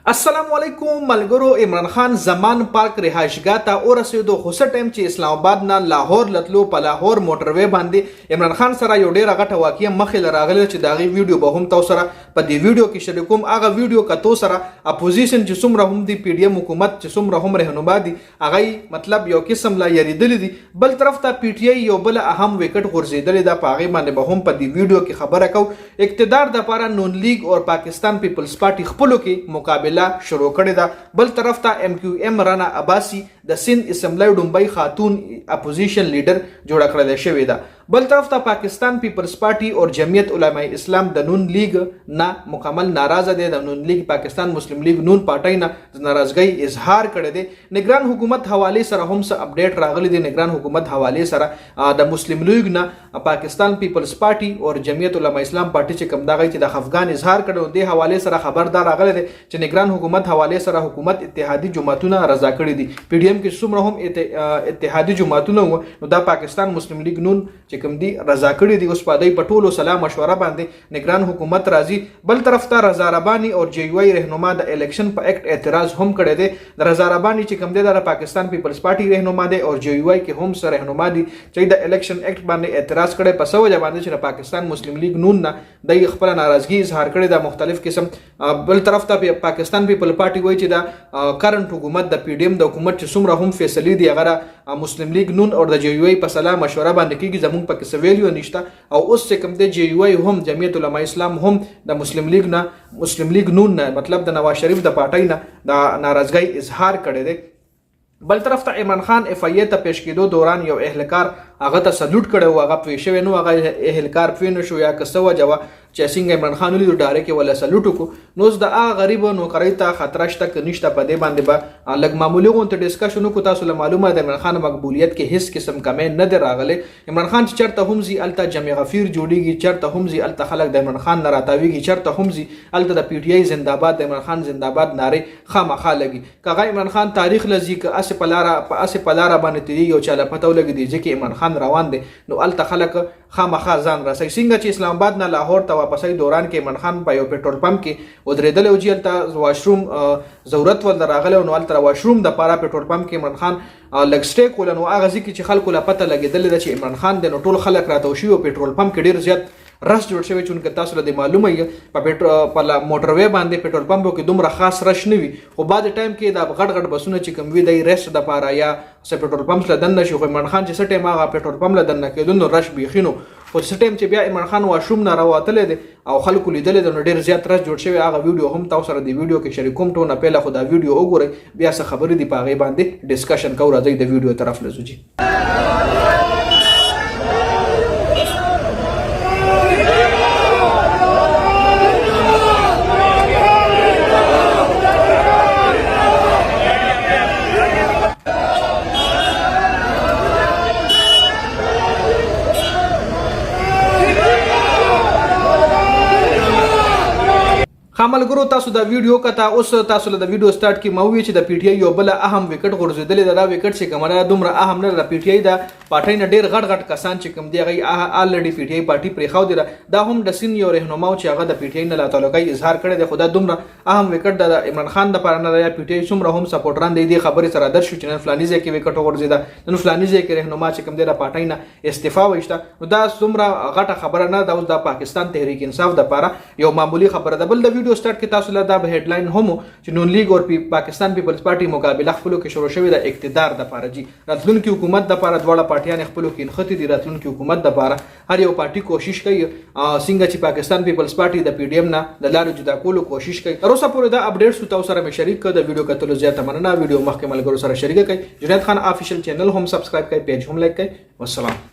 असलामुअलैकुम मलगरो इमरान खान जमान पार्क रिहाइशगाह ता ورسېدو خو څه ټایم چې اسلام آباد نه لاهور لتلو په لاهور موټروي باندې عمران خان سره یو ډیره غټه واقعه مخې راغله چې داغي ویډیو به هم تاسو سره په دې ویډیو کې شریکوم. هغه ویډیو کتو سره اپوزیشن چې څومره هم دی پی ډی ایم حکومت چې څومره هم رهنما دي هغه مطلب یو قسم لا یریدل دي، بل طرف ته پی ټی آی یو بل اهم وکټ غورځیدل دا پاغه باندې به هم په دې ویډیو کې خبره کو. اقتدار د لپاره نون لیگ او پاکستان پیپلز پارټي خپلو کې مقابله شروع کړی دا، بل طرف ته ایم کیو ایم رانا عباسی د سند اسمبلی ډومبۍ خاتون اپوزیشن لیډر جوړ کړل شوی دا، بل طرف ته پاکستان پیپلز پارټي او جمعیت علماء اسلام د نون لیگ نه مکمل ناراضه دي. د نون لیگ پاکستان مسلم لیگ نون پارټي نه ناراضګۍ اظهار کړی دی. نگران حکومت حواله سره هم څه اپډیټ راغلی دی. نگران حکومت حواله سره د مسلم لیگ نه پاکستان پیپلز پارټي او جمعیت علماء اسلام پارټي چې کوم دغه چې د افغان اظهار کړو دی حواله سره خبردار راغلی دی چې نگران حکومت حواله سره حکومت اتحادی جماعتونه رضا کړی دي. پی ډی ایم کې څومره هم اتحادی جماعتونه نو دا پاکستان مسلم لیگ نون چې کوم دی رضا کړی دي. اوس په دای په ټولو سلام مشوره باندې نگران حکومت راځي. بل طرف ته رضا ربانی او جی یو ای رهنما د الیکشن په اکټ اعتراض هم کړی دی. د رضا ربانی چې کوم دی د پاکستان پیپلز پارټي رهنما دی او جی یو ای کې هم سره رهنما دي چې د الیکشن اکټ باندې اعتراض کړي په سوجه باندې چې پاکستان مسلم لیگ نون نه د خپل ناراضگی اظهار کړي د مختلف قسم. بل طرف ته پاکستان پیپل پارټي وایي چې د کرنٹ حکومت د پی ډی ایم د حکومت چې څومره هم فیصله دي هغه مسلم لیگ نون او د جی یو ای په سلام مشوره باندې کیږي زمونږ په کې ویلیو نشته. او اوس چې کوم د جی یو ای هم جمعیت علماء اسلام هم د مسلم لیگ نون نه مطلب د نواز شریف د پارټي نه د ناراضګۍ اظهار کړي دي. بل طرف ته عمران خان اف ای ته پیش کېدو دوران یو اهلکار هغه ته سلوټ کړو، هغه پوي شوی نو هغه اهلکار پوي نه شو یا کسو جواب چې څنګه عمران خان ولې ډایرکټ ولا سلوټ کو نو د هغه غریب نوکری ته خطر شته ک نشته په دې باندې به لګ معمولی غونټ ډیسکشن کو. تاسو له معلومه د عمران خان مقبولیت کې هیڅ قسم کمی نه دی راغلی. عمران خان چې چرته هم زی الته جمع غفیر جوړیږي، چرته هم زی الته خلک د عمران خان نه راتاویږي، چرته هم زی الته د پی ټی آی زنده‌باد د عمران خان زنده‌باد ناره خامخا لګي. کغه عمران خان تاریخ لذي ک اس پلاره باندې تیری یو چاله پتو لګي دی چې عمران خان روان دي نو الته خلک خامخا ځان راسي. څنګه چې اسلام آباد نه لاهور ته واپسې دوران کې عمران خان په یو پېټرول پمپ کې ودرېدل او جلته واشروم ضرورت ول راغله نو الته واشروم د پارا پېټرول پمپ کې عمران خان لګ سټیک ول نو هغه ځکه چې خلکو لا پته لګیدل چې عمران خان د ټول خلک راته شي او پېټرول پمپ کې ډیر زیات رش جوړ شوی چې تاسو له معلومه یې په موټروي باندې پېټرول پمپ کې دومره خاص رش نه وي، خو بعد ټایم کې د غټ غټ بسونه چې کوم وي د ریسټ د پاره یا څه پېټرول پمپ له دنه شي. خو عمران خان چې سټه ما پېټرول پمپ له دنه کې نو رش بيخینو خو څه ټایم چې بیا عمران خان واشروم نه راوتل دي او خلکو لیدل د ډیر زیات رش جوړ شوی. هغه ویډیو هم تاسو سره د ویډیو کې شریکوم ټو نه پهله خو دا ویډیو وګورئ بیا څه خبرې دی پاغه باندې ډیسکشن کو. راځي د ویډیو طرف لزوجي. خاملګرو تاسو دا ویډیو کته اوس تاسو له دا ویډیو سٹارټ کی مووی چې د پی ټی آی یو بل اهم وکټ غورځیدل دا وکټ چې کومه دومره اهم نه د پی ټی آی د پارټي نه ډیر غټ غټ کسان چې کوم دی هغه الریډي پی ټی آی پارټي پرې خو دی دا هم د سین یو رهنما چې هغه د پی ټی آی نه لا تعلقي اظهار کړی دی. خدا دومره اهم وکټ د عمران خان د پاره نه یا پی ټی آی څومره هم سپورټران دی خبرې سره درشو چې نن فلاني ځای کې وکټ غورځیدا نن فلاني ځای کې رهنما چې کوم دی د پارټي نه استعفا وشته نو دا څومره غټه خبره نه دا اوس د پاکستان تحریک انصاف د پاره یو معمولی خبره ده. بل د ویډیو سٹارټ کې تاسو دا به هډلاین هم چې نون لیگ او پاکستان پیپلز پارټي مقابله خپلو کې شروع شوې د اقتدار د پاره جی راتلونکي حکومت د پاره دواړه پارټیان خپلو کې انختی دي. راتلونکي حکومت د پاره هر یو پارټي کوشش کوي څنګه چې پاکستان پیپلز پارټي د پی ډی ایم نه د لارو جدا کولو کوشش کوي. تر اوسه پورې دا اپډیټس تاسو سره مې شریک کړ. د ویډیو کتلو زیاته مننه. ویډیو مخکې ملګرو سره شریک کړئ. جنید خان افیشل چینل هم سبسکرایب کړئ، پیج هم لایک کړئ. والسلام.